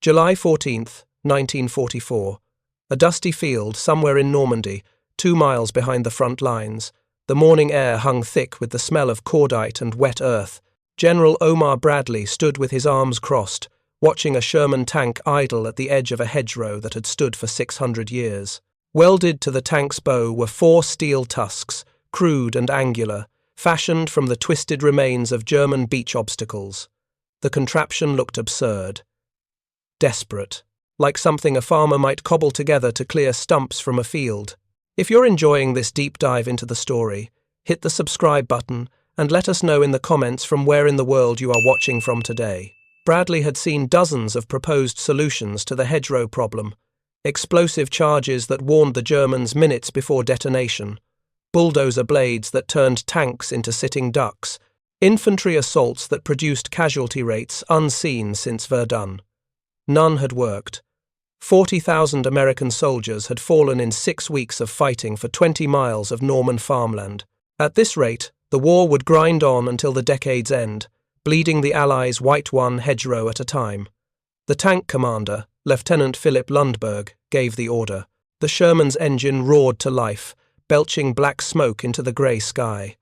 July 14th, 1944. A dusty field somewhere in Normandy, 2 miles behind the front lines. The morning air hung thick with the smell of cordite and wet earth. General Omar Bradley stood with his arms crossed, watching a Sherman tank idle at the edge of a hedgerow that had stood for 600 years. Welded to the tank's bow were 4 steel tusks, crude and angular, fashioned from the twisted remains of German beach obstacles. The contraption looked absurd. Desperate, like something a farmer might cobble together to clear stumps from a field. If you're enjoying this deep dive into the story, hit the subscribe button and let us know in the comments from where in the world you are watching from today. Bradley had seen dozens of proposed solutions to the Hedgerow problem. Explosive charges that warned the Germans minutes before detonation. Bulldozer blades that turned tanks into sitting ducks. Infantry assaults that produced casualty rates unseen since Verdun. None had worked. 40,000 American soldiers had fallen in 6 weeks of fighting for 20 miles of Norman farmland. At this rate, the war would grind on until the decade's end, bleeding the Allies one hedgerow at a time. The tank commander, Lieutenant Philip Lundberg, gave the order. The Sherman's engine roared to life, belching black smoke into the grey sky.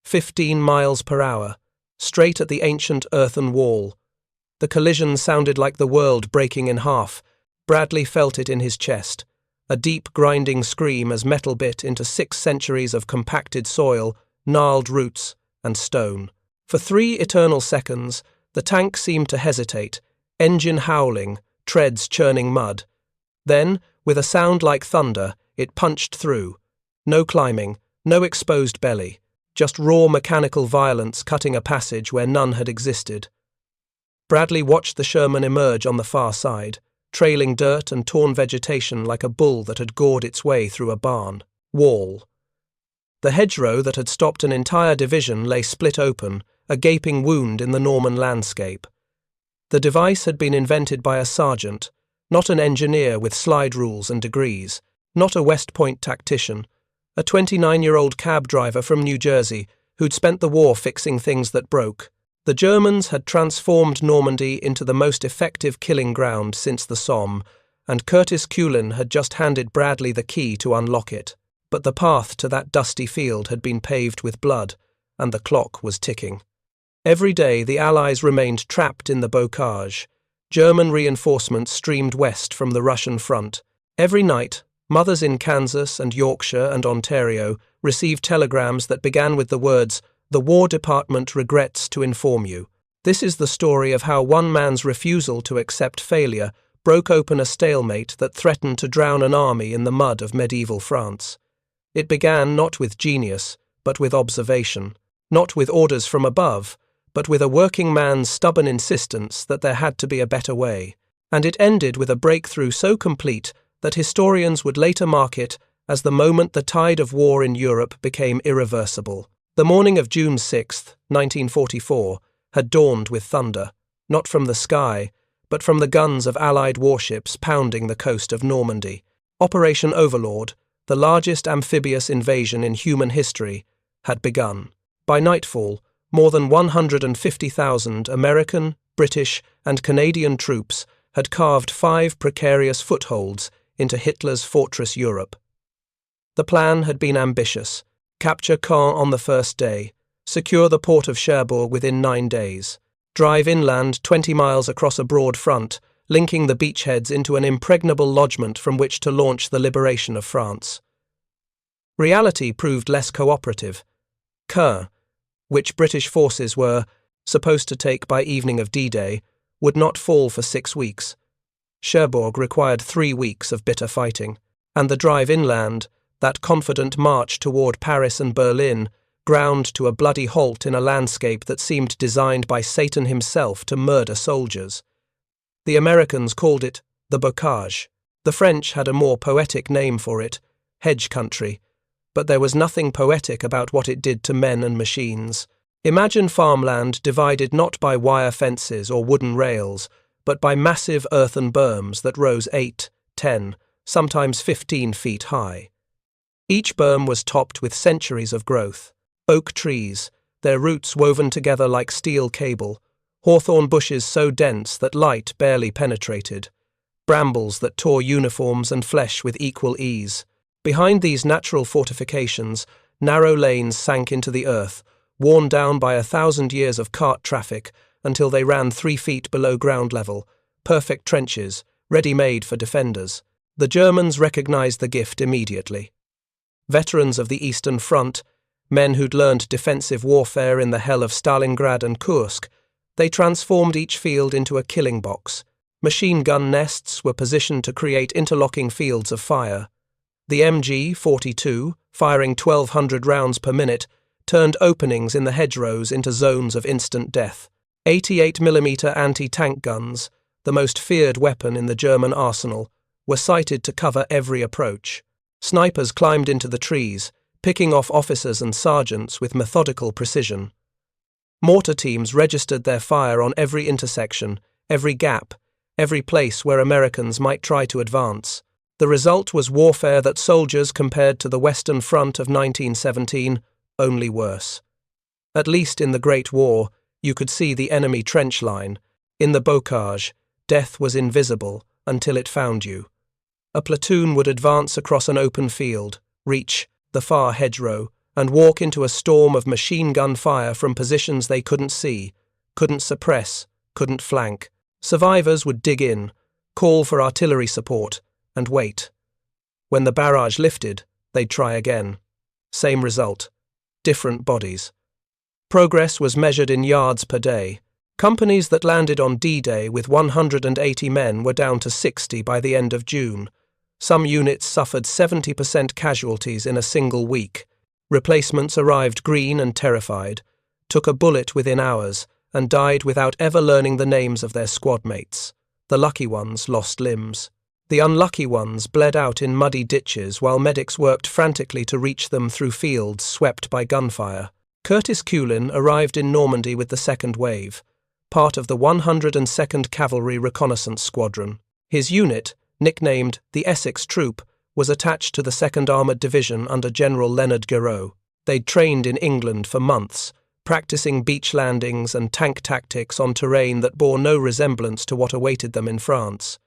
15 miles per hour, straight at the ancient earthen wall. The collision sounded like the world breaking in half. Bradley felt it in his chest, a deep grinding scream as metal bit into 6 centuries of compacted soil, gnarled roots, and stone. For 3 eternal seconds, the tank seemed to hesitate, engine howling, treads churning mud. Then, with a sound like thunder, it punched through. No climbing, no exposed belly, just raw mechanical violence cutting a passage where none had existed. Bradley watched the Sherman emerge on the far side, trailing dirt and torn vegetation like a bull that had gored its way through a barn wall. The hedgerow that had stopped an entire division lay split open, a gaping wound in the Norman landscape. The device had been invented by a sergeant, not an engineer with slide rules and degrees, not a West Point tactician, a 29-year-old cab driver from New Jersey who'd spent the war fixing things that broke. The Germans had transformed Normandy into the most effective killing ground since the Somme, and Curtis Cullen had just handed Bradley the key to unlock it. But the path to that dusty field had been paved with blood, and the clock was ticking. Every day the Allies remained trapped in the bocage. German reinforcements streamed west from the Russian front. Every night, mothers in Kansas and Yorkshire and Ontario received telegrams that began with the words, "The War Department regrets to inform you." This is the story of how one man's refusal to accept failure broke open a stalemate that threatened to drown an army in the mud of medieval France. It began not with genius, but with observation, not with orders from above, but with a working man's stubborn insistence that there had to be a better way. And it ended with a breakthrough so complete that historians would later mark it as the moment the tide of war in Europe became irreversible. The morning of June 6, 1944, had dawned with thunder, not from the sky, but from the guns of Allied warships pounding the coast of Normandy. Operation Overlord, the largest amphibious invasion in human history, had begun. By nightfall, more than 150,000 American, British, and Canadian troops had carved 5 precarious footholds into Hitler's fortress Europe. The plan had been ambitious. Capture Caen on the first day, secure the port of Cherbourg within 9 days, drive inland 20 miles across a broad front, linking the beachheads into an impregnable lodgment from which to launch the liberation of France. Reality proved less cooperative. Caen, which British forces were supposed to take by evening of D-Day, would not fall for 6 weeks. Cherbourg required 3 weeks of bitter fighting, and the drive inland, that confident march toward Paris and Berlin, ground to a bloody halt in a landscape that seemed designed by Satan himself to murder soldiers. The Americans called it the bocage. The French had a more poetic name for it, hedge country, but there was nothing poetic about what it did to men and machines. Imagine farmland divided not by wire fences or wooden rails, but by massive earthen berms that rose 8, 10, sometimes 15 feet high. Each berm was topped with centuries of growth. Oak trees, their roots woven together like steel cable, hawthorn bushes so dense that light barely penetrated, brambles that tore uniforms and flesh with equal ease. Behind these natural fortifications, narrow lanes sank into the earth, worn down by 1,000 years of cart traffic until they ran 3 feet below ground level, perfect trenches, ready-made for defenders. The Germans recognized the gift immediately. Veterans of the Eastern Front, men who'd learned defensive warfare in the hell of Stalingrad and Kursk, they transformed each field into a killing box. Machine gun nests were positioned to create interlocking fields of fire. The MG-42, firing 1,200 rounds per minute, turned openings in the hedgerows into zones of instant death. 88mm anti-tank guns, the most feared weapon in the German arsenal, were sighted to cover every approach. Snipers climbed into the trees, picking off officers and sergeants with methodical precision. Mortar teams registered their fire on every intersection, every gap, every place where Americans might try to advance. The result was warfare that soldiers compared to the Western Front of 1917, only worse. At least in the Great War, you could see the enemy trench line. In the bocage, death was invisible until it found you. A platoon would advance across an open field, reach the far hedgerow, and walk into a storm of machine gun fire from positions they couldn't see, couldn't suppress, couldn't flank. Survivors would dig in, call for artillery support, and wait. When the barrage lifted, they'd try again. Same result. Different bodies. Progress was measured in yards per day. Companies that landed on D-Day with 180 men were down to 60 by the end of June. Some units suffered 70% casualties in a single week. Replacements arrived green and terrified, took a bullet within hours, and died without ever learning the names of their squad mates. The lucky ones lost limbs. The unlucky ones bled out in muddy ditches while medics worked frantically to reach them through fields swept by gunfire. Curtis Culin arrived in Normandy with the second wave, part of the 102nd Cavalry Reconnaissance Squadron. His unit, nicknamed the Essex Troop, was attached to the 2nd Armoured Division under General Leonard Guerreau. They'd trained in England for months, practicing beach landings and tank tactics on terrain that bore no resemblance to what awaited them in France.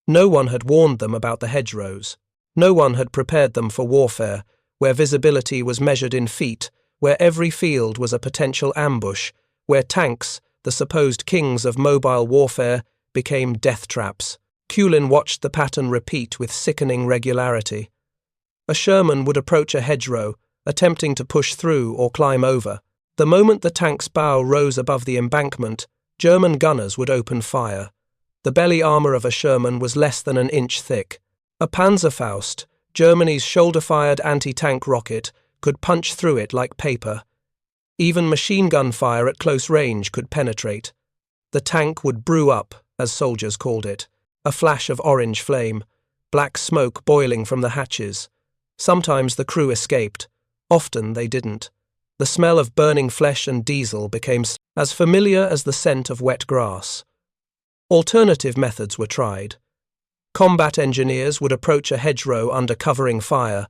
No one had warned them about the hedgerows. No one had prepared them for warfare, where visibility was measured in feet, where every field was a potential ambush, where tanks, the supposed kings of mobile warfare, became death traps. Culin watched the pattern repeat with sickening regularity. A Sherman would approach a hedgerow, attempting to push through or climb over. The moment the tank's bow rose above the embankment, German gunners would open fire. The belly armour of a Sherman was less than an inch thick. A Panzerfaust, Germany's shoulder-fired anti-tank rocket, could punch through it like paper. Even machine gun fire at close range could penetrate. The tank would brew up, as soldiers called it. A flash of orange flame, black smoke boiling from the hatches. Sometimes the crew escaped. Often they didn't. The smell of burning flesh and diesel became as familiar as the scent of wet grass. Alternative methods were tried. Combat engineers would approach a hedgerow under covering fire,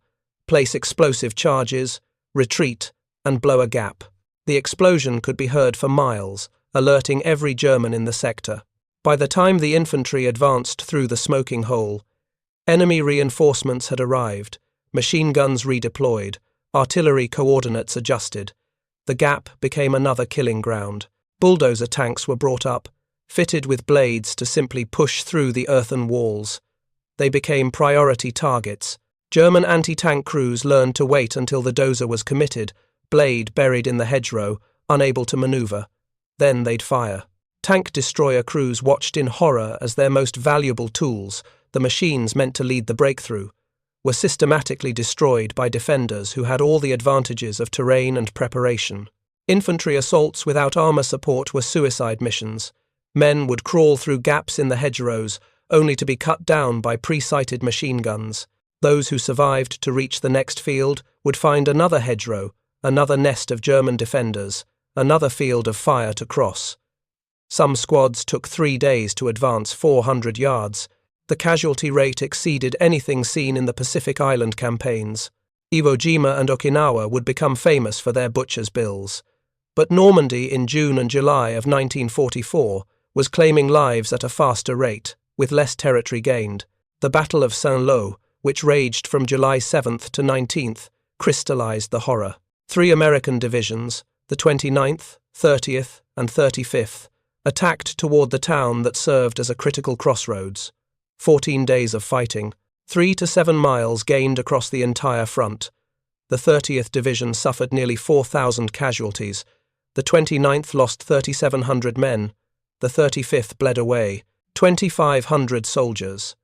place explosive charges, retreat, and blow a gap. The explosion could be heard for miles, alerting every German in the sector. By the time the infantry advanced through the smoking hole, enemy reinforcements had arrived, machine guns redeployed, artillery coordinates adjusted. The gap became another killing ground. Bulldozer tanks were brought up, fitted with blades to simply push through the earthen walls. They became priority targets. German anti-tank crews learned to wait until the dozer was committed, blade buried in the hedgerow, unable to maneuver. Then they'd fire. Tank destroyer crews watched in horror as their most valuable tools, the machines meant to lead the breakthrough, were systematically destroyed by defenders who had all the advantages of terrain and preparation. Infantry assaults without armour support were suicide missions. Men would crawl through gaps in the hedgerows, only to be cut down by pre-sighted machine guns. Those who survived to reach the next field would find another hedgerow, another nest of German defenders, another field of fire to cross. Some squads took 3 days to advance 400 yards. The casualty rate exceeded anything seen in the Pacific Island campaigns. Iwo Jima and Okinawa would become famous for their butcher's bills. But Normandy in June and July of 1944 was claiming lives at a faster rate, with less territory gained. The Battle of Saint-Lô, which raged from July 7th to 19th, crystallized the horror. 3 American divisions, the 29th, 30th, and 35th, attacked toward the town that served as a critical crossroads. 14 days of fighting, 3 to 7 miles gained across the entire front. The 30th Division suffered nearly 4,000 casualties. The 29th lost 3,700 men. The 35th bled away, 2,500 soldiers.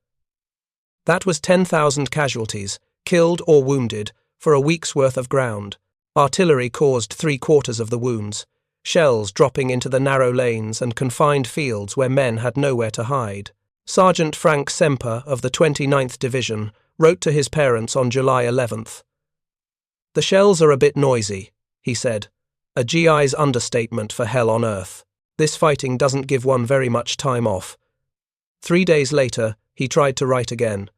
That was 10,000 casualties, killed or wounded, for a week's worth of ground. Artillery caused 3/4 of the wounds, shells dropping into the narrow lanes and confined fields where men had nowhere to hide. Sergeant Frank Semper of the 29th Division wrote to his parents on July 11th. "The shells are a bit noisy," he said, "a GI's understatement for hell on earth. This fighting doesn't give one very much time off." 3 days later, he tried to write again.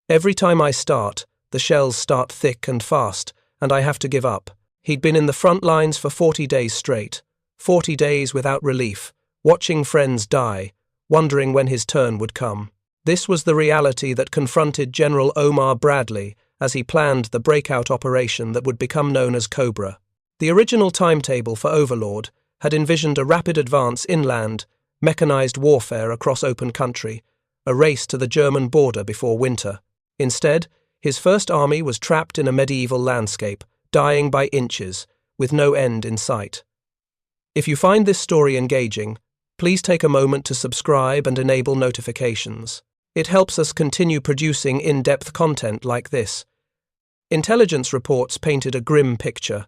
"Every time I start, the shells start thick and fast, and I have to give up." He'd been in the front lines for 40 days straight, 40 days without relief, watching friends die, wondering when his turn would come. This was the reality that confronted General Omar Bradley as he planned the breakout operation that would become known as Cobra. The original timetable for Overlord had envisioned a rapid advance inland, mechanized warfare across open country, a race to the German border before winter. Instead, his first army was trapped in a medieval landscape, dying by inches, with no end in sight. If you find this story engaging, please take a moment to subscribe and enable notifications. It helps us continue producing in-depth content like this. Intelligence reports painted a grim picture.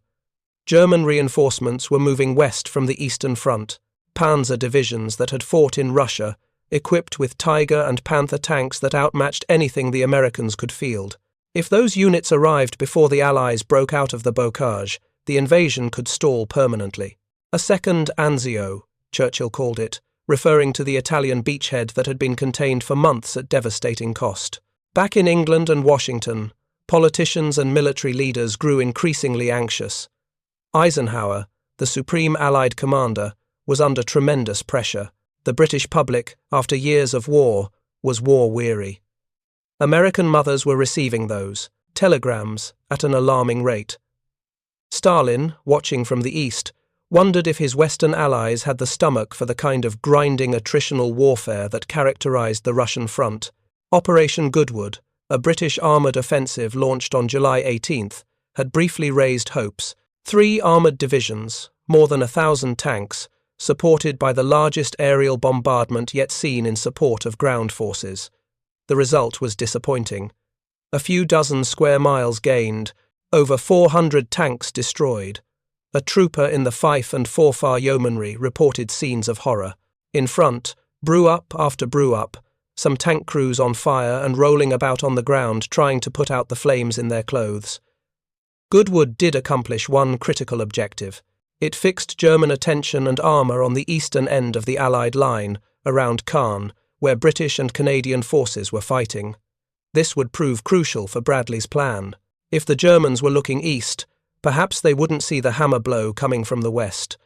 German reinforcements were moving west from the Eastern Front, panzer divisions that had fought in Russia, equipped with Tiger and Panther tanks that outmatched anything the Americans could field. If those units arrived before the Allies broke out of the bocage, the invasion could stall permanently. A second Anzio, Churchill called it, referring to the Italian beachhead that had been contained for months at devastating cost. Back in England and Washington, politicians and military leaders grew increasingly anxious. Eisenhower, the supreme Allied commander, was under tremendous pressure. The British public, after years of war, was war-weary. American mothers were receiving those telegrams at an alarming rate. Stalin, watching from the east, wondered if his Western allies had the stomach for the kind of grinding attritional warfare that characterized the Russian front. Operation Goodwood, a British armoured offensive launched on July 18th, had briefly raised hopes. 3 armoured divisions, more than 1,000 tanks, supported by the largest aerial bombardment yet seen in support of ground forces. The result was disappointing. A few dozen square miles gained, over 400 tanks destroyed. A trooper in the Fife and Forfar Yeomanry reported scenes of horror. In front, brew up after brew up, some tank crews on fire and rolling about on the ground trying to put out the flames in their clothes. Goodwood did accomplish one critical objective. It fixed German attention and armour on the eastern end of the Allied line, around Caen, where British and Canadian forces were fighting. This would prove crucial for Bradley's plan. If the Germans were looking east, perhaps they wouldn't see the hammer blow coming from the west.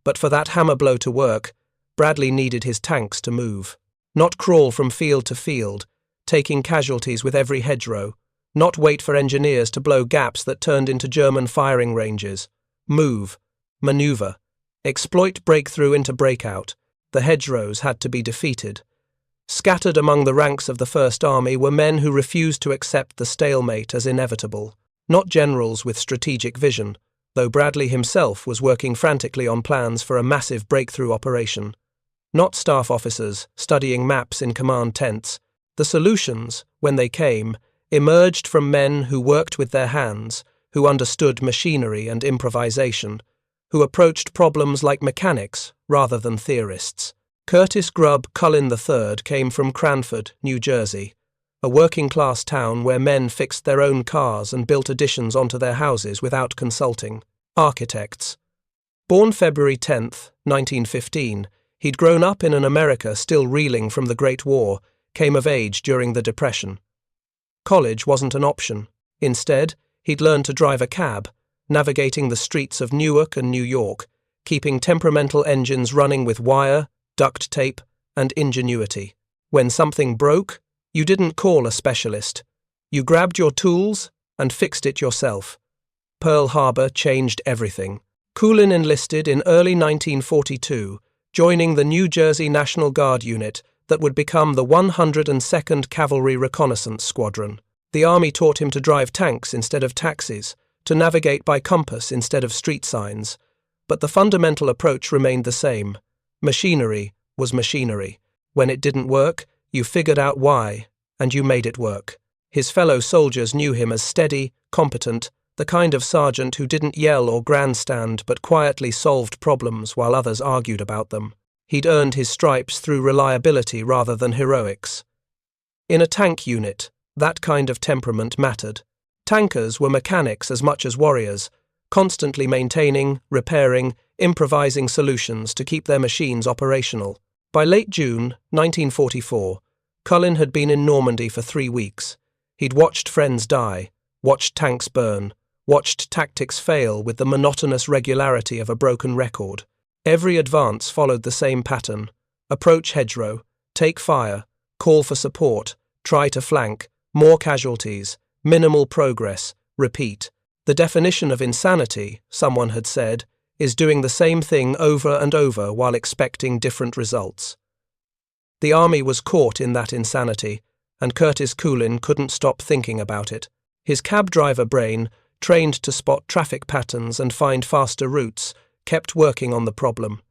But for that hammer blow to work, Bradley needed his tanks to move. Not crawl from field to field, taking casualties with every hedgerow. Not wait for engineers to blow gaps that turned into German firing ranges. Move. Maneuver. Exploit breakthrough into breakout. The hedgerows had to be defeated. Scattered among the ranks of the First Army were men who refused to accept the stalemate as inevitable. Not generals with strategic vision, though Bradley himself was working frantically on plans for a massive breakthrough operation. Not staff officers studying maps in command tents. The solutions, when they came, emerged from men who worked with their hands, who understood machinery and improvisation, who approached problems like mechanics rather than theorists. Curtis Grubb Cullen III came from Cranford, New Jersey, a working-class town where men fixed their own cars and built additions onto their houses without consulting architects. Born February 10, 1915, he'd grown up in an America still reeling from the Great War, came of age during the Depression. College wasn't an option. Instead, he'd learned to drive a cab, navigating the streets of Newark and New York, keeping temperamental engines running with wire, duct tape, and ingenuity. When something broke, you didn't call a specialist. You grabbed your tools and fixed it yourself. Pearl Harbor changed everything. Coolin enlisted in early 1942, joining the New Jersey National Guard unit that would become the 102nd Cavalry Reconnaissance Squadron. The Army taught him to drive tanks instead of taxis, to navigate by compass instead of street signs. But the fundamental approach remained the same. Machinery was machinery. When it didn't work, you figured out why, and you made it work. His fellow soldiers knew him as steady, competent, the kind of sergeant who didn't yell or grandstand but quietly solved problems while others argued about them. He'd earned his stripes through reliability rather than heroics. In a tank unit, that kind of temperament mattered. Tankers were mechanics as much as warriors, constantly maintaining, repairing, improvising solutions to keep their machines operational. By late June 1944, Cullen had been in Normandy for 3 weeks. He'd watched friends die, watched tanks burn, watched tactics fail with the monotonous regularity of a broken record. Every advance followed the same pattern: approach Hedgerow, take fire, call for support, try to flank, more casualties, minimal progress, repeat. The definition of insanity, someone had said, is doing the same thing over and over while expecting different results. The Army was caught in that insanity, and Curtis Coolin couldn't stop thinking about it. His cab driver brain, trained to spot traffic patterns and find faster routes, kept working on the problem.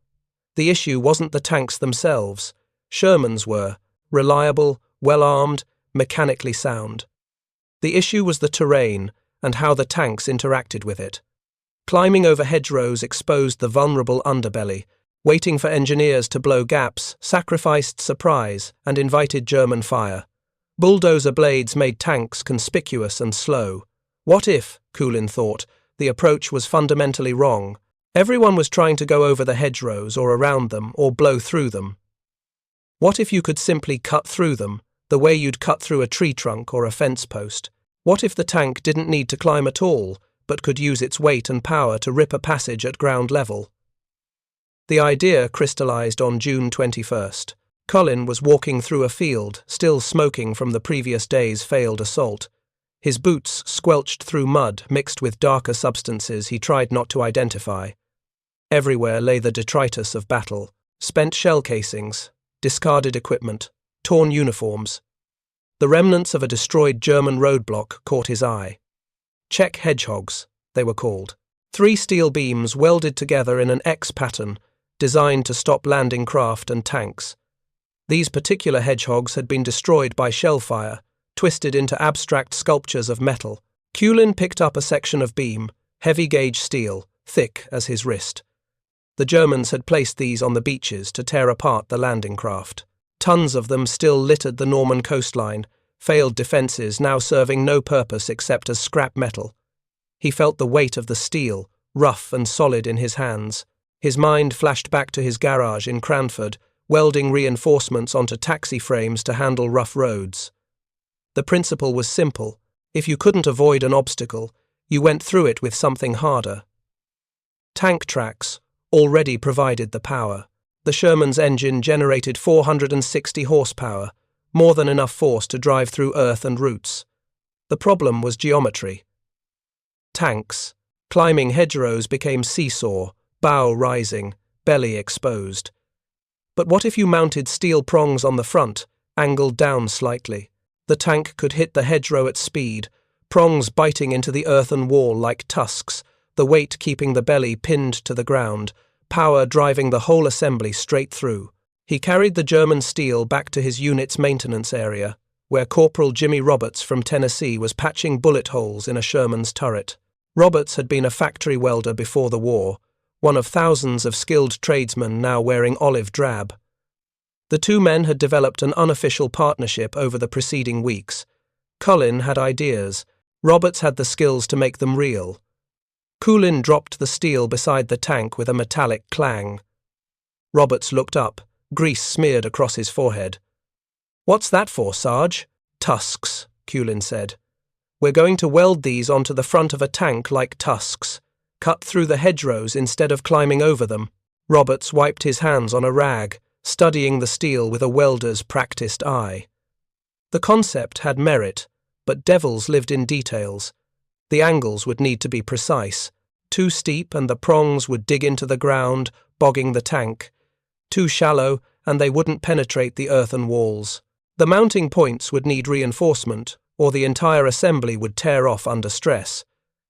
The issue wasn't the tanks themselves. Shermans were reliable, well-armed, mechanically sound. The issue was the terrain and how the tanks interacted with it. Climbing over hedgerows exposed the vulnerable underbelly. Waiting for engineers to blow gaps sacrificed surprise and invited German fire. Bulldozer blades made tanks conspicuous and slow. What if, Coolin thought, the approach was fundamentally wrong? Everyone was trying to go over the hedgerows or around them or blow through them. What if you could simply cut through them, the way you'd cut through a tree trunk or a fence post? What if the tank didn't need to climb at all, but could use its weight and power to rip a passage at ground level? The idea crystallized on June 21st. Cullen was walking through a field, still smoking from the previous day's failed assault. His boots squelched through mud mixed with darker substances he tried not to identify. Everywhere lay the detritus of battle: spent shell casings, discarded equipment, torn uniforms. The remnants of a destroyed German roadblock caught his eye. Czech hedgehogs, they were called. 3 steel beams welded together in an X pattern, designed to stop landing craft and tanks. These particular hedgehogs had been destroyed by shell fire, twisted into abstract sculptures of metal. Coolin picked up a section of beam, heavy-gauge steel, thick as his wrist. The Germans had placed these on the beaches to tear apart the landing craft. Tons of them still littered the Norman coastline, failed defences now serving no purpose except as scrap metal. He felt the weight of the steel, rough and solid in his hands. His mind flashed back to his garage in Cranford, welding reinforcements onto taxi frames to handle rough roads. The principle was simple: if you couldn't avoid an obstacle, you went through it with something harder. Tank tracks already provided the power. The Sherman's engine generated 460 horsepower, more than enough force to drive through earth and roots. The problem was geometry. Tanks. Climbing hedgerows became seesaw, bow rising, belly exposed. But what if you mounted steel prongs on the front, angled down slightly? The tank could hit the hedgerow at speed, prongs biting into the earthen wall like tusks, the weight keeping the belly pinned to the ground, power driving the whole assembly straight through. He carried the German steel back to his unit's maintenance area, where Corporal Jimmy Roberts from Tennessee was patching bullet holes in a Sherman's turret. Roberts had been a factory welder before the war, one of thousands of skilled tradesmen now wearing olive drab. The two men had developed an unofficial partnership over the preceding weeks. Cullen had ideas. Roberts had the skills to make them real. Coolin dropped the steel beside the tank with a metallic clang. Roberts looked up, grease smeared across his forehead. "What's that for, Sarge?" "Tusks," Coolin said. "We're going to weld these onto the front of a tank like tusks. cut through the hedgerows instead of climbing over them. Roberts wiped his hands on a rag, studying the steel with a welder's practiced eye. The concept had merit, but devils lived in details. The angles would need to be precise. Too steep and the prongs would dig into the ground, bogging the tank. Too shallow and they wouldn't penetrate the earthen walls. The mounting points would need reinforcement, or the entire assembly would tear off under stress.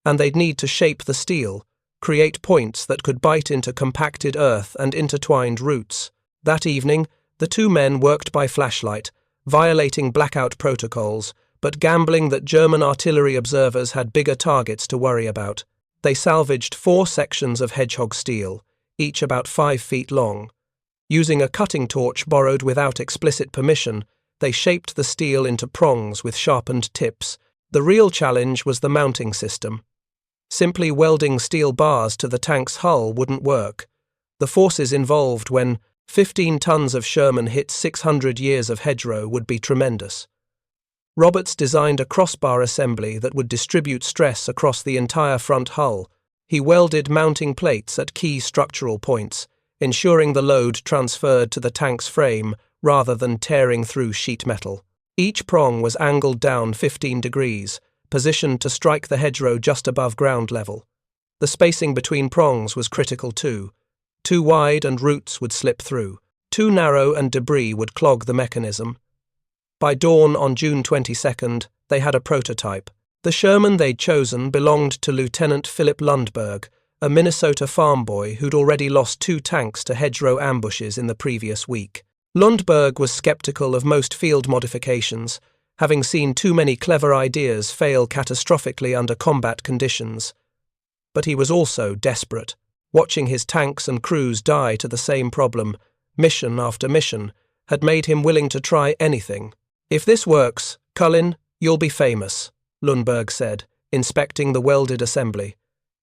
And they'd need to shape the steel, create points that could bite into compacted earth and intertwined roots. That evening, the two men worked by flashlight, violating blackout protocols, but gambling that German artillery observers had bigger targets to worry about. They salvaged 4 sections of hedgehog steel, each about 5 feet long. Using a cutting torch borrowed without explicit permission, they shaped the steel into prongs with sharpened tips. The real challenge was the mounting system. Simply welding steel bars to the tank's hull wouldn't work. The forces involved when 15 tons of Sherman hit 600 years of Hedgerow would be tremendous. Roberts designed a crossbar assembly that would distribute stress across the entire front hull. He welded mounting plates at key structural points, ensuring the load transferred to the tank's frame rather than tearing through sheet metal. Each prong was angled down 15 degrees, positioned to strike the hedgerow just above ground level. The spacing between prongs was critical too. Too wide and roots would slip through. Too narrow and debris would clog the mechanism. By dawn on June 22nd, they had a prototype. The Sherman they'd chosen belonged to Lieutenant Philip Lundberg, a Minnesota farm boy who'd already lost 2 tanks to hedgerow ambushes in the previous week. Lundberg was skeptical of most field modifications, having seen too many clever ideas fail catastrophically under combat conditions. But he was also desperate. Watching his tanks and crews die to the same problem, mission after mission, had made him willing to try anything. "If this works, Cullen, you'll be famous," Lundberg said, inspecting the welded assembly.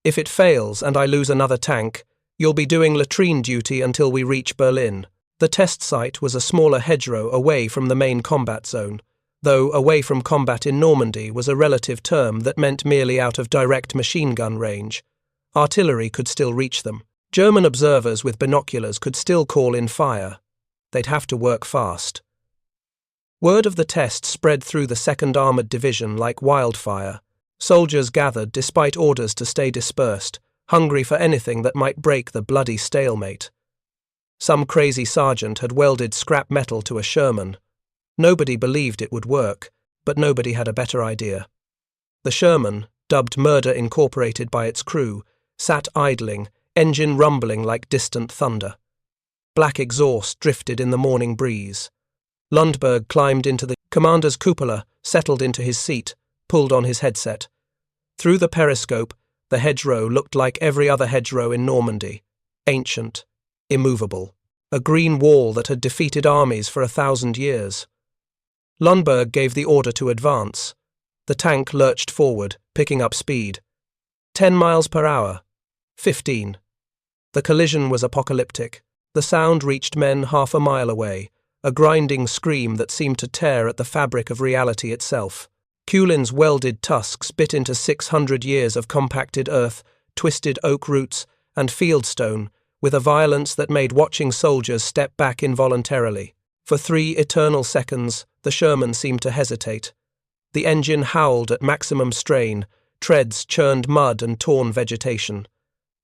"If it fails and I lose another tank, you'll be doing latrine duty until we reach Berlin." The test site was a smaller hedgerow away from the main combat zone, though away from combat in Normandy was a relative term that meant merely out of direct machine gun range. Artillery could still reach them. German observers with binoculars could still call in fire. They'd have to work fast. Word of the test spread through the 2nd Armoured Division like wildfire. Soldiers gathered despite orders to stay dispersed, hungry for anything that might break the bloody stalemate. Some crazy sergeant had welded scrap metal to a Sherman. Nobody believed it would work, but nobody had a better idea. The Sherman, dubbed Murder Incorporated by its crew, sat idling, engine rumbling like distant thunder. Black exhaust drifted in the morning breeze. Lundberg climbed into the commander's cupola, settled into his seat, pulled on his headset. Through the periscope, the hedgerow looked like every other hedgerow in Normandy. Ancient, immovable. A green wall that had defeated armies for 1,000 years. Lundberg gave the order to advance. The tank lurched forward, picking up speed. 10 miles per hour. 15. The collision was apocalyptic. The sound reached men half a mile away, a grinding scream that seemed to tear at the fabric of reality itself. Kulin's welded tusks bit into 600 years of compacted earth, twisted oak roots, and fieldstone, with a violence that made watching soldiers step back involuntarily. For 3 eternal seconds, the Sherman seemed to hesitate. The engine howled at maximum strain, treads churned mud and torn vegetation.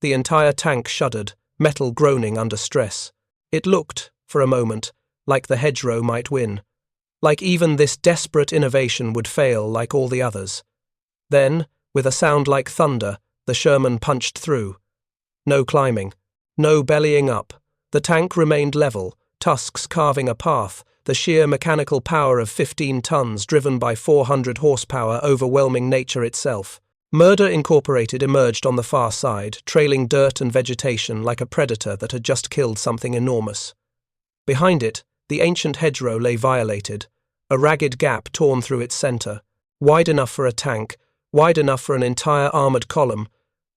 The entire tank shuddered, metal groaning under stress. It looked, for a moment, like the hedgerow might win. Like even this desperate innovation would fail like all the others. Then, with a sound like thunder, the Sherman punched through. No climbing. No bellying up. The tank remained level, tusks carving a path, the sheer mechanical power of 15 tons driven by 400 horsepower overwhelming nature itself. Murder Incorporated emerged on the far side, trailing dirt and vegetation like a predator that had just killed something enormous. Behind it, the ancient hedgerow lay violated, a ragged gap torn through its centre, wide enough for a tank, wide enough for an entire armoured column.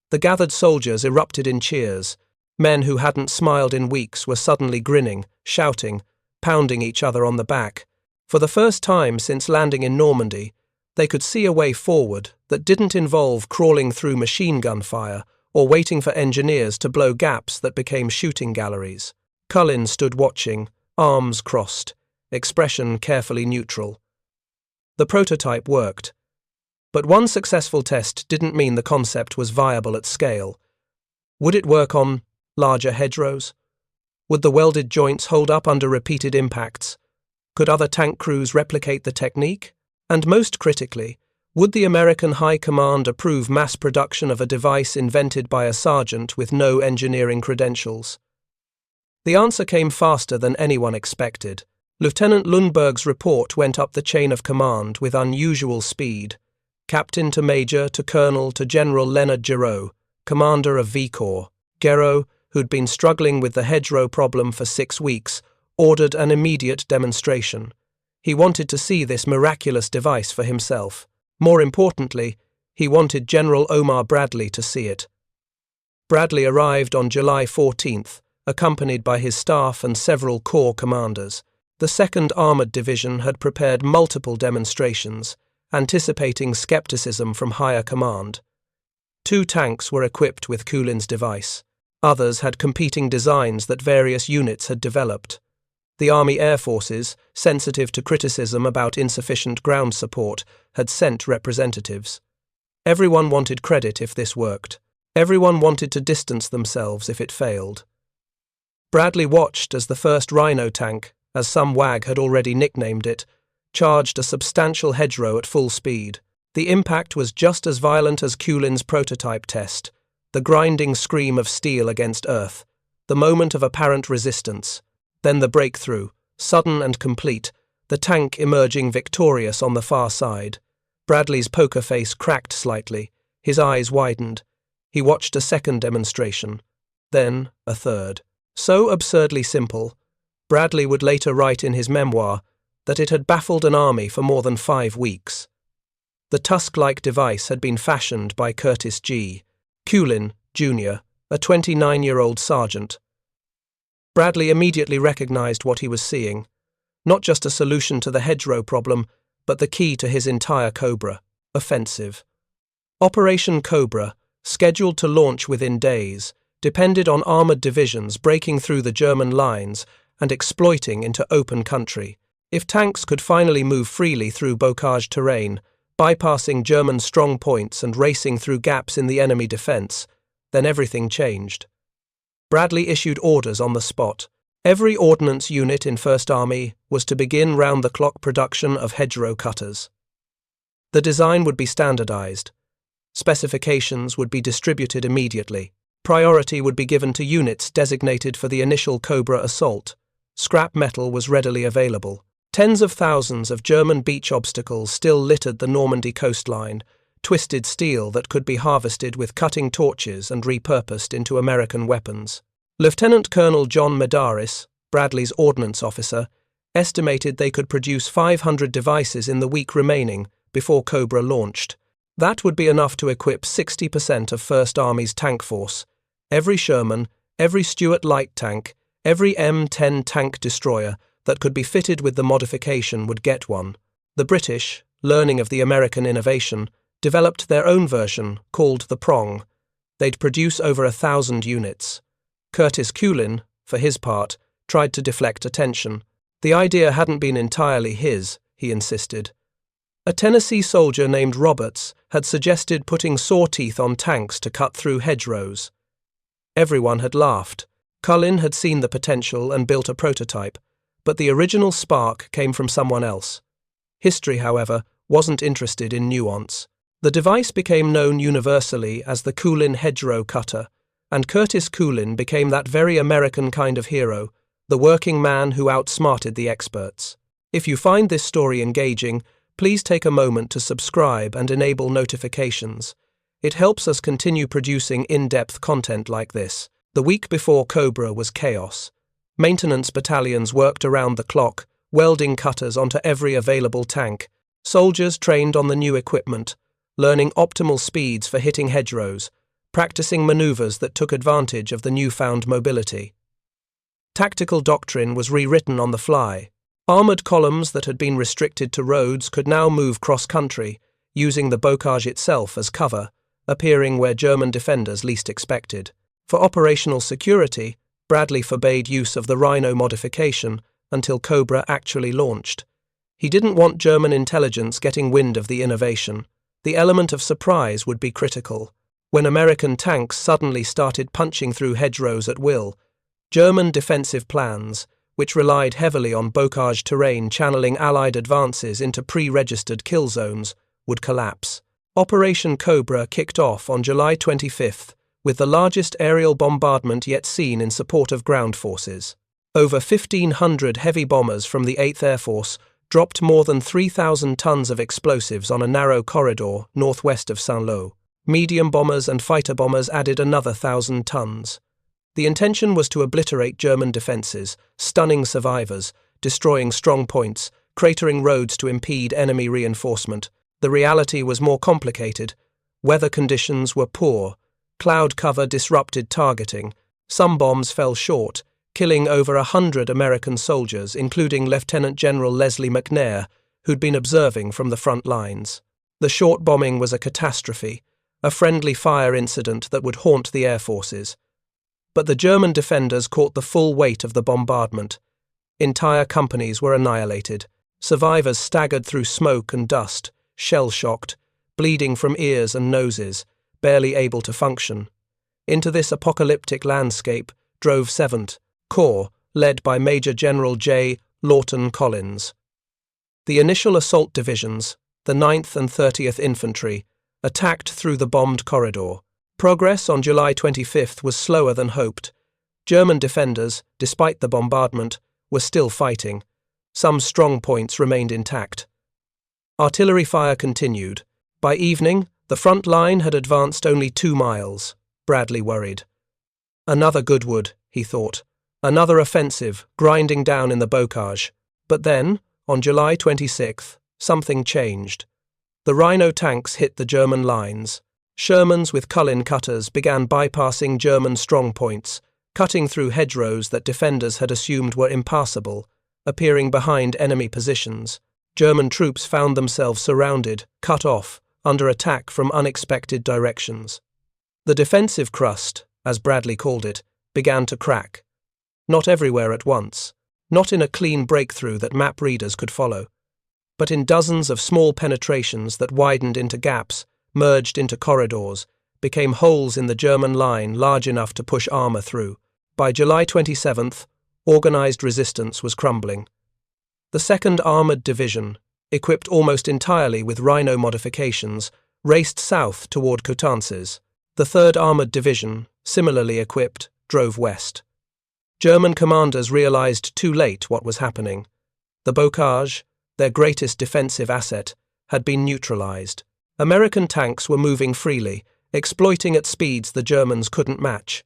The gathered soldiers erupted in cheers. Men who hadn't smiled in weeks were suddenly grinning, shouting, pounding each other on the back. For the first time since landing in Normandy, they could see a way forward that didn't involve crawling through machine gun fire or waiting for engineers to blow gaps that became shooting galleries. Cullen stood watching, arms crossed, expression carefully neutral. The prototype worked. But one successful test didn't mean the concept was viable at scale. Would it work on larger hedgerows? Would the welded joints hold up under repeated impacts? Could other tank crews replicate the technique? And most critically, would the American High Command approve mass production of a device invented by a sergeant with no engineering credentials? The answer came faster than anyone expected. Lieutenant Lundberg's report went up the chain of command with unusual speed. Captain to Major to Colonel to General Leonard Hedgerow, commander of V Corps. Hedgerow, who'd been struggling with the Hedgerow problem for 6 weeks, ordered an immediate demonstration. He wanted to see this miraculous device for himself. More importantly, he wanted General Omar Bradley to see it. Bradley arrived on July 14th, accompanied by his staff and several corps commanders. The 2nd Armoured Division had prepared multiple demonstrations, anticipating skepticism from higher command. 2 tanks were equipped with Cullen's device. Others had competing designs that various units had developed. The Army Air Forces, sensitive to criticism about insufficient ground support, had sent representatives. Everyone wanted credit if this worked. Everyone wanted to distance themselves if it failed. Bradley watched as the first Rhino tank, as some wag had already nicknamed it, charged a substantial hedgerow at full speed. The impact was just as violent as Cullen's prototype test, the grinding scream of steel against earth, the moment of apparent resistance, then the breakthrough, sudden and complete, the tank emerging victorious on the far side. Bradley's poker face cracked slightly, his eyes widened. He watched a 2nd demonstration, then a 3rd. So absurdly simple, Bradley would later write in his memoir that it had baffled an army for more than 5 weeks. The tusk-like device had been fashioned by Curtis G. Cullen, Jr., a 29-year-old sergeant. Bradley immediately recognized what he was seeing, not just a solution to the Hedgerow problem, but the key to his entire Cobra offensive. Operation Cobra, scheduled to launch within days, depended on armoured divisions breaking through the German lines and exploiting into open country. If tanks could finally move freely through bocage terrain, bypassing German strong points and racing through gaps in the enemy defence, then everything changed. Bradley issued orders on the spot. Every ordnance unit in 1st Army was to begin round-the-clock production of Hedgerow cutters. The design would be standardized. Specifications would be distributed immediately. Priority would be given to units designated for the initial Cobra assault. Scrap metal was readily available. Tens of thousands of German beach obstacles still littered the Normandy coastline, twisted steel that could be harvested with cutting torches and repurposed into American weapons. Lieutenant Colonel John Medaris, Bradley's ordnance officer, estimated they could produce 500 devices in the week remaining before Cobra launched. That would be enough to equip 60% of 1st Army's tank force. Every Sherman, every Stuart light tank, every M10 tank destroyer that could be fitted with the modification would get one. The British, learning of the American innovation, developed their own version, called the Prong. They'd produce over 1,000 units. Curtis Cullen, for his part, tried to deflect attention. The idea hadn't been entirely his, he insisted. A Tennessee soldier named Roberts had suggested putting saw teeth on tanks to cut through hedgerows. Everyone had laughed. Cullen had seen the potential and built a prototype, but the original spark came from someone else. History, however, wasn't interested in nuance. The device became known universally as the Cullen Hedgerow cutter, and Curtis Cullen became that very American kind of hero, the working man who outsmarted the experts. If you find this story engaging, please take a moment to subscribe and enable notifications. It helps us continue producing in-depth content like this. The week before Cobra was chaos. Maintenance battalions worked around the clock, welding cutters onto every available tank. Soldiers trained on the new equipment, learning optimal speeds for hitting hedgerows, practicing maneuvers that took advantage of the newfound mobility. Tactical doctrine was rewritten on the fly. Armoured columns that had been restricted to roads could now move cross-country, using the bocage itself as cover, appearing where German defenders least expected. For operational security, Bradley forbade use of the Rhino modification until Cobra actually launched. He didn't want German intelligence getting wind of the innovation. The element of surprise would be critical. When American tanks suddenly started punching through hedgerows at will, German defensive plans, which relied heavily on bocage terrain channeling Allied advances into pre-registered kill zones, would collapse. Operation Cobra kicked off on July 25th, with the largest aerial bombardment yet seen in support of ground forces. Over 1,500 heavy bombers from the 8th Air Force dropped more than 3,000 tons of explosives on a narrow corridor northwest of Saint-Lô. Medium bombers and fighter bombers added another 1,000 tons. The intention was to obliterate German defences, stunning survivors, destroying strong points, cratering roads to impede enemy reinforcement. The reality was more complicated. Weather conditions were poor. Cloud cover disrupted targeting. Some bombs fell short, killing over 100 American soldiers, including Lieutenant General Leslie McNair, who'd been observing from the front lines. The short bombing was a catastrophe, a friendly fire incident that would haunt the air forces. But the German defenders caught the full weight of the bombardment. Entire companies were annihilated. Survivors staggered through smoke and dust, shell-shocked, bleeding from ears and noses, barely able to function. Into this apocalyptic landscape drove 7th Corps, led by Major General J. Lawton Collins. The initial assault divisions, the 9th and 30th Infantry, attacked through the bombed corridor. Progress on July 25th was slower than hoped. German defenders, despite the bombardment, were still fighting. Some strong points remained intact. Artillery fire continued. By evening, the front line had advanced only 2 miles. Bradley worried. Another Goodwood, he thought. Another offensive, grinding down in the bocage. But then, on July 26th, something changed. The Rhino tanks hit the German lines. Shermans with Cullen cutters began bypassing German strongpoints, cutting through hedgerows that defenders had assumed were impassable, appearing behind enemy positions. German troops found themselves surrounded, cut off, under attack from unexpected directions. The defensive crust, as Bradley called it, began to crack. Not everywhere at once, not in a clean breakthrough that map readers could follow, but in dozens of small penetrations that widened into gaps, merged into corridors, became holes in the German line large enough to push armour through. By July 27th, organised resistance was crumbling. The 2nd Armoured Division, equipped almost entirely with Rhino modifications, raced south toward Coutances. The 3rd Armoured Division, similarly equipped, drove west. German commanders realised too late what was happening. The bocage, their greatest defensive asset, had been neutralised. American tanks were moving freely, exploiting at speeds the Germans couldn't match.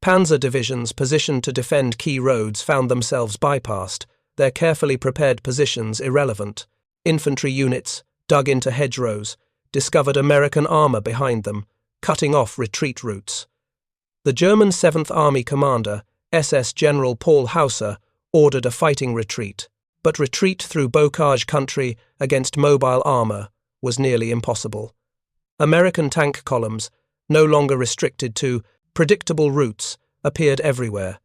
Panzer divisions positioned to defend key roads found themselves bypassed, their carefully prepared positions irrelevant. Infantry units, dug into hedgerows, discovered American armour behind them, cutting off retreat routes. The German 7th Army commander, SS General Paul Hauser, ordered a fighting retreat, but retreat through bocage country against mobile armour was nearly impossible. American tank columns, no longer restricted to predictable routes, appeared everywhere.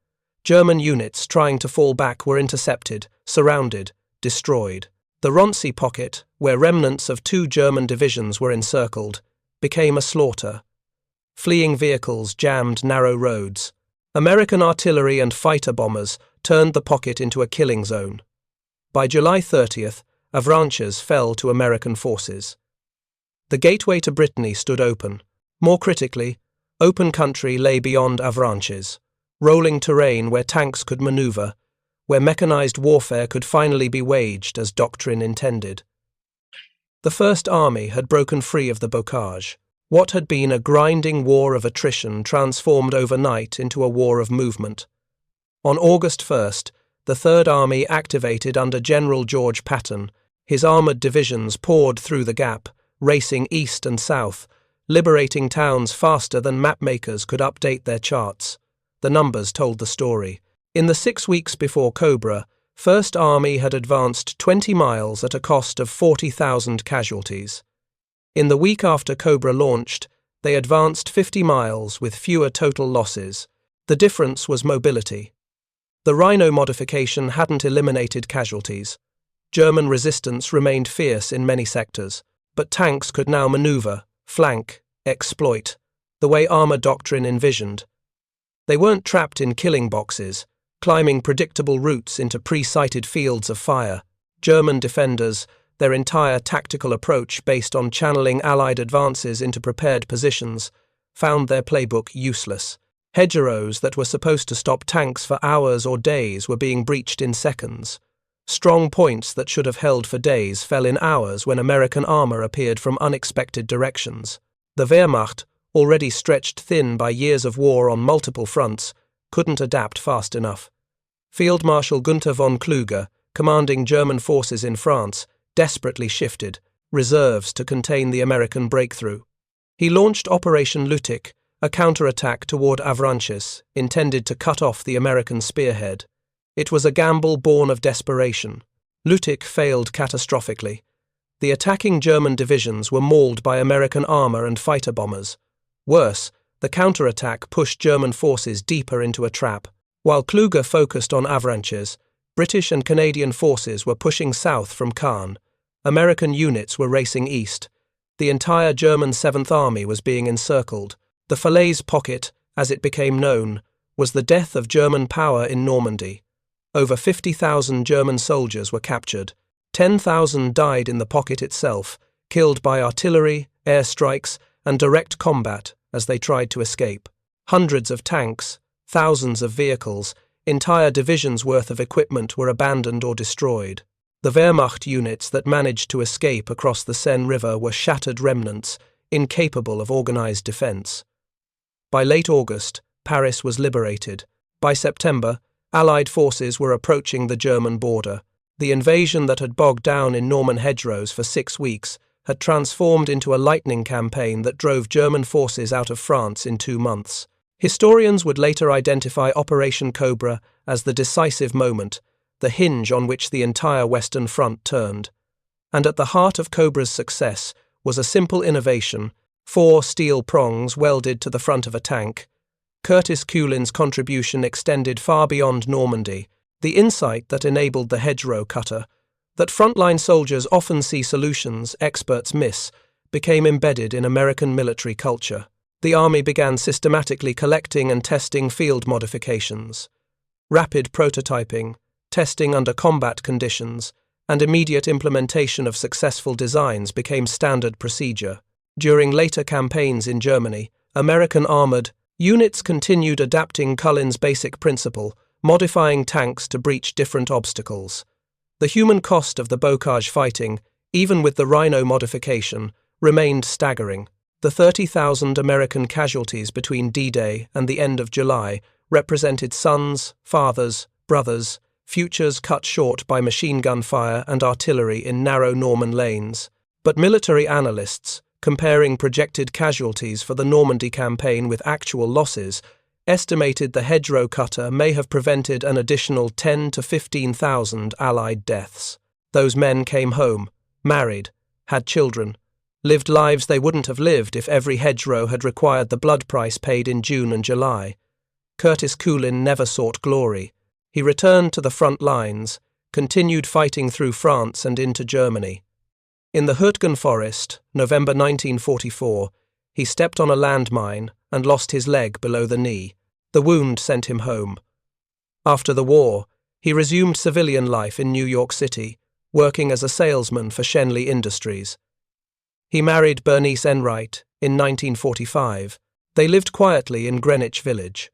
German units trying to fall back were intercepted, surrounded, destroyed. The Roncy pocket, where remnants of 2 German divisions were encircled, became a slaughter. Fleeing vehicles jammed narrow roads. American artillery and fighter bombers turned the pocket into a killing zone. By July 30th, Avranches fell to American forces. The gateway to Brittany stood open. More critically, open country lay beyond Avranches, rolling terrain where tanks could maneuver, where mechanized warfare could finally be waged as doctrine intended. The First Army had broken free of the bocage. What had been a grinding war of attrition transformed overnight into a war of movement. On August 1st, the Third Army activated under General George Patton. His armoured divisions poured through the gap, racing east and south, liberating towns faster than mapmakers could update their charts. The numbers told the story. In the 6 weeks before Cobra, First Army had advanced 20 miles at a cost of 40,000 casualties. In the week after Cobra launched, They advanced 50 miles with fewer total losses. The difference was mobility. The Rhino modification hadn't eliminated casualties. German resistance remained fierce in many sectors, but tanks could now maneuver, flank, exploit, the way armor doctrine envisioned. They weren't trapped in killing boxes, climbing predictable routes into pre-sighted fields of fire. German defenders, their entire tactical approach based on channeling Allied advances into prepared positions, found their playbook useless. Hedgerows that were supposed to stop tanks for hours or days were being breached in seconds. Strong points that should have held for days fell in hours when American armor appeared from unexpected directions. The Wehrmacht, already stretched thin by years of war on multiple fronts, couldn't adapt fast enough. Field Marshal Gunther von Kluge, commanding German forces in France, desperately shifted reserves to contain the American breakthrough. He launched Operation Lüttich, a counterattack toward Avranches, intended to cut off the American spearhead. It was a gamble born of desperation. Lüttich failed catastrophically. The attacking German divisions were mauled by American armor and fighter bombers. Worse, the counterattack pushed German forces deeper into a trap. While Kluge focused on Avranches, British and Canadian forces were pushing south from Caen. American units were racing east. The entire German 7th Army was being encircled. The Falaise Pocket, as it became known, was the death of German power in Normandy. Over 50,000 German soldiers were captured. 10,000 died in the pocket itself, killed by artillery, airstrikes, and direct combat as they tried to escape. Hundreds of tanks, thousands of vehicles, entire divisions' worth of equipment were abandoned or destroyed. The Wehrmacht units that managed to escape across the Seine River were shattered remnants, incapable of organized defense. By late August, Paris was liberated. By September, Allied forces were approaching the German border. The invasion that had bogged down in Norman hedgerows for 6 weeks had transformed into a lightning campaign that drove German forces out of France in 2 months. Historians would later identify Operation Cobra as the decisive moment, the hinge on which the entire Western Front turned. And at the heart of Cobra's success was a simple innovation: 4 steel prongs welded to the front of a tank. Curtis Culin's contribution extended far beyond Normandy, the insight that enabled the Hedgerow cutter, that frontline soldiers often see solutions experts miss, became embedded in American military culture. The Army began systematically collecting and testing field modifications. Rapid prototyping, testing under combat conditions, and immediate implementation of successful designs became standard procedure. During later campaigns in Germany, American armored units continued adapting Culin's basic principle, modifying tanks to breach different obstacles. The human cost of the bocage fighting, even with the Rhino modification, remained staggering. The 30,000 American casualties between D-Day and the end of July represented sons, fathers, brothers, futures cut short by machine gun fire and artillery in narrow Norman lanes. But military analysts, comparing projected casualties for the Normandy campaign with actual losses, estimated the Hedgerow cutter may have prevented an additional 10 to 15,000 Allied deaths. Those men came home, married, had children, lived lives they wouldn't have lived if every Hedgerow had required the blood price paid in June and July. Curtis Culin never sought glory. He returned to the front lines, continued fighting through France and into Germany. In the Hürtgen forest, November 1944, he stepped on a landmine and lost his leg below the knee. The wound sent him home. After the war, he resumed civilian life in New York City, working as a salesman for Schenley Industries. He married Bernice Enright in 1945. They lived quietly in Greenwich Village.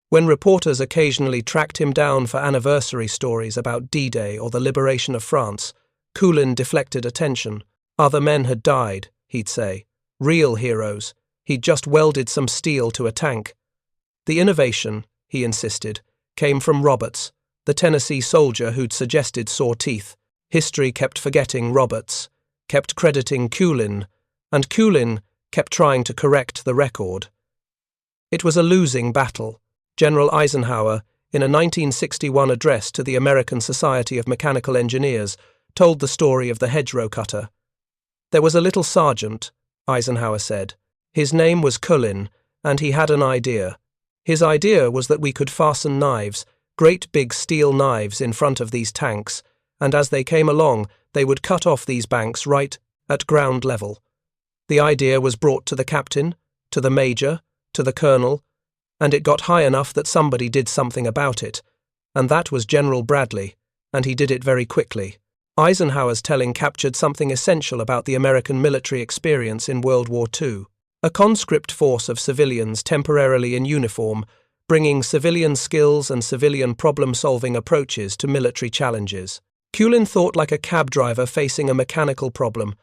When reporters occasionally tracked him down for anniversary stories about D-Day or the liberation of France, Culin deflected attention. Other men had died, he'd say. Real heroes. He'd just welded some steel to a tank. The innovation, he insisted, came from Roberts, the Tennessee soldier who'd suggested saw teeth. History kept forgetting Roberts, kept crediting Culin, and Culin kept trying to correct the record. It was a losing battle. General Eisenhower, in a 1961 address to the American Society of Mechanical Engineers, told the story of the Hedgerow cutter. There was a little sergeant, Eisenhower said. His name was Cullen, and he had an idea. His idea was that we could fasten knives, great big steel knives, in front of these tanks, and as they came along, they would cut off these banks right at ground level. The idea was brought to the captain, to the major, to the colonel, and it got high enough that somebody did something about it, and that was General Bradley, and he did it very quickly. Eisenhower's telling captured something essential about the American military experience in World War II. A conscript force of civilians temporarily in uniform, bringing civilian skills and civilian problem-solving approaches to military challenges. Cullen thought like a cab driver facing a mechanical problem,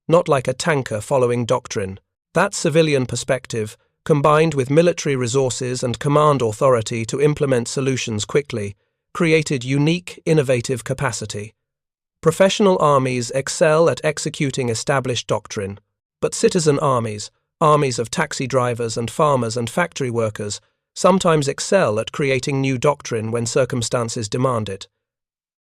not like a tanker following doctrine. That civilian perspective, combined with military resources and command authority to implement solutions quickly, created unique, innovative capacity. Professional armies excel at executing established doctrine, but citizen armies, armies of taxi drivers and farmers and factory workers, sometimes excel at creating new doctrine when circumstances demand it.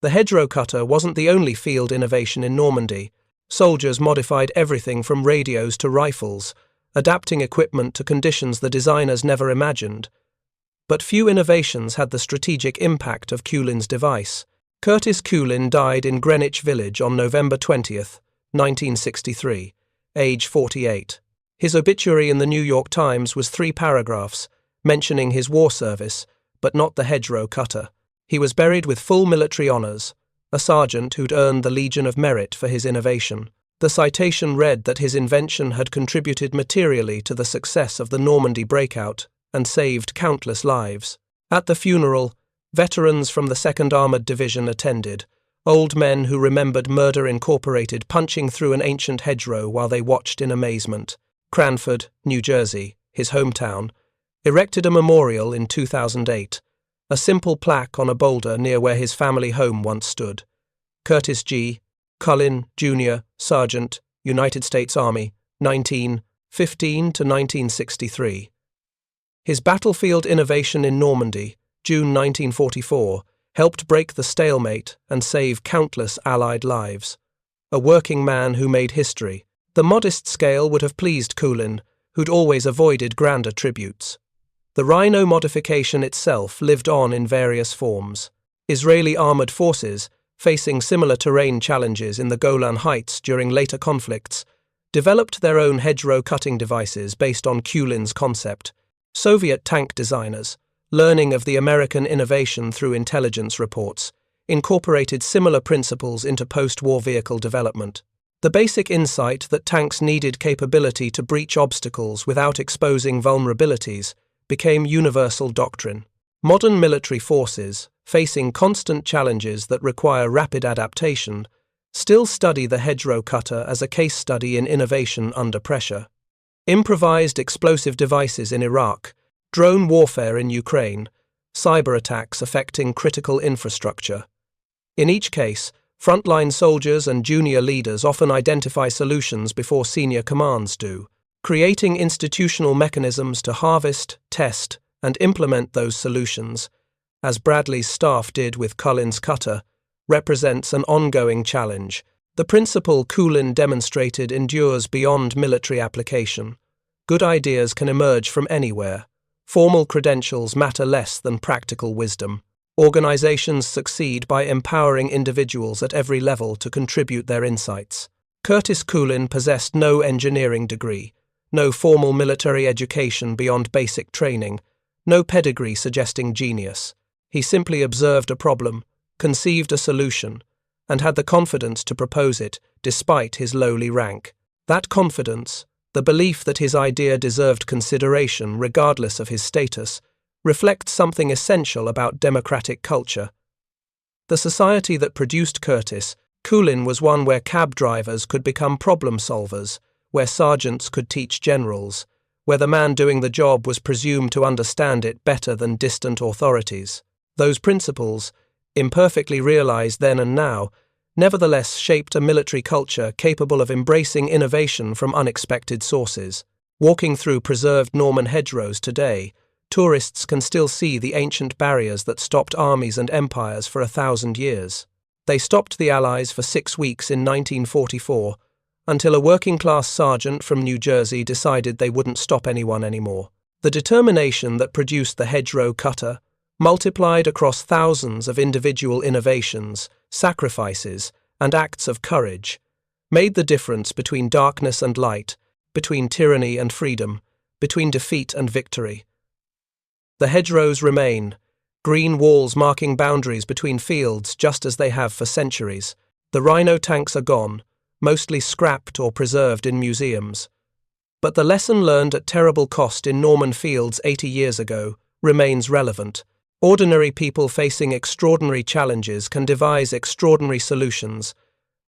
The hedgerow cutter wasn't the only field innovation in Normandy. Soldiers modified everything from radios to rifles, adapting equipment to conditions the designers never imagined. But few innovations had the strategic impact of Cullen's device. Curtis Cullen died in Greenwich Village on November 20th, 1963, age 48. His obituary in the New York Times was 3 paragraphs, mentioning his war service, but not the hedgerow cutter. He was buried with full military honors, a sergeant who'd earned the Legion of Merit for his innovation. The citation read that his invention had contributed materially to the success of the Normandy breakout and saved countless lives. At the funeral, veterans from the 2nd Armored Division attended, old men who remembered Murder Incorporated punching through an ancient hedgerow while they watched in amazement. Cranford, New Jersey, his hometown, erected a memorial in 2008, a simple plaque on a boulder near where his family home once stood. Curtis G. Cullen, Jr., Sergeant, United States Army, 1915 to 1963. His battlefield innovation in Normandy, June 1944, helped break the stalemate and save countless Allied lives. A working man who made history. The modest scale would have pleased Cullen, who'd always avoided grander tributes. The Rhino modification itself lived on in various forms. Israeli armored forces, facing similar terrain challenges in the Golan Heights during later conflicts, developed their own hedgerow cutting devices based on Cullen's concept. Soviet tank designers, learning of the American innovation through intelligence reports, incorporated similar principles into post-war vehicle development. The basic insight that tanks needed capability to breach obstacles without exposing vulnerabilities became universal doctrine. Modern military forces, facing constant challenges that require rapid adaptation, still study the hedgerow cutter as a case study in innovation under pressure. Improvised explosive devices in Iraq, drone warfare in Ukraine, cyber attacks affecting critical infrastructure. In each case, frontline soldiers and junior leaders often identify solutions before senior commands do, creating institutional mechanisms to harvest, test, and implement those solutions, as Bradley's staff did with Cullen's cutter, represents an ongoing challenge. The principle Cullen demonstrated endures beyond military application. Good ideas can emerge from anywhere. Formal credentials matter less than practical wisdom. Organizations succeed by empowering individuals at every level to contribute their insights. Curtis Cullen possessed no engineering degree, no formal military education beyond basic training, no pedigree suggesting genius. He simply observed a problem, conceived a solution, and had the confidence to propose it despite his lowly rank. That confidence, the belief that his idea deserved consideration regardless of his status, reflects something essential about democratic culture. The society that produced Curtis, Cullen was one where cab drivers could become problem solvers, where sergeants could teach generals, where the man doing the job was presumed to understand it better than distant authorities. Those principles, imperfectly realized then and now, nevertheless shaped a military culture capable of embracing innovation from unexpected sources. Walking through preserved Norman hedgerows today, tourists can still see the ancient barriers that stopped armies and empires for 1,000 years. They stopped the Allies for 6 weeks in 1944, until a working-class sergeant from New Jersey decided they wouldn't stop anyone anymore. The determination that produced the Hedgerow cutter, multiplied across thousands of individual innovations, sacrifices, and acts of courage, made the difference between darkness and light, between tyranny and freedom, between defeat and victory. The hedgerows remain, green walls marking boundaries between fields just as they have for centuries. The rhino tanks are gone, mostly scrapped or preserved in museums. But the lesson learned at terrible cost in Norman fields 80 years ago remains relevant. Ordinary people facing extraordinary challenges can devise extraordinary solutions,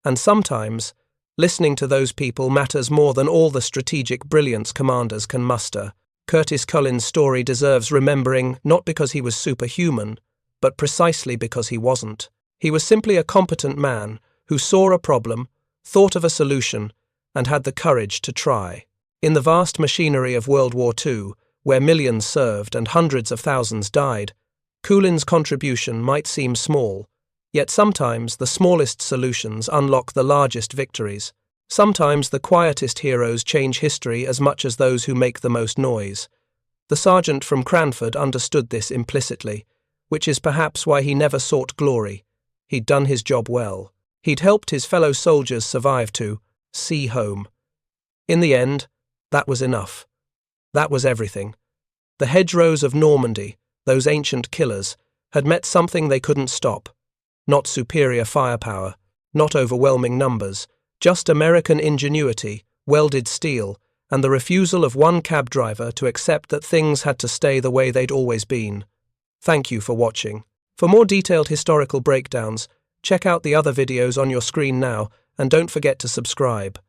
and sometimes, listening to those people matters more than all the strategic brilliance commanders can muster. Curtis Cullen's story deserves remembering not because he was superhuman, but precisely because he wasn't. He was simply a competent man who saw a problem, thought of a solution, and had the courage to try. In the vast machinery of World War II, where millions served and hundreds of thousands died, Cullen's contribution might seem small, yet sometimes the smallest solutions unlock the largest victories. Sometimes the quietest heroes change history as much as those who make the most noise. The sergeant from Cranford understood this implicitly, which is perhaps why he never sought glory. He'd done his job well. He'd helped his fellow soldiers survive to see home. In the end, that was enough. That was everything. The hedgerows of Normandy, those ancient killers, had met something they couldn't stop. Not superior firepower, not overwhelming numbers, just American ingenuity, welded steel, and the refusal of one cab driver to accept that things had to stay the way they'd always been. Thank you for watching. For more detailed historical breakdowns, check out the other videos on your screen now, and don't forget to subscribe.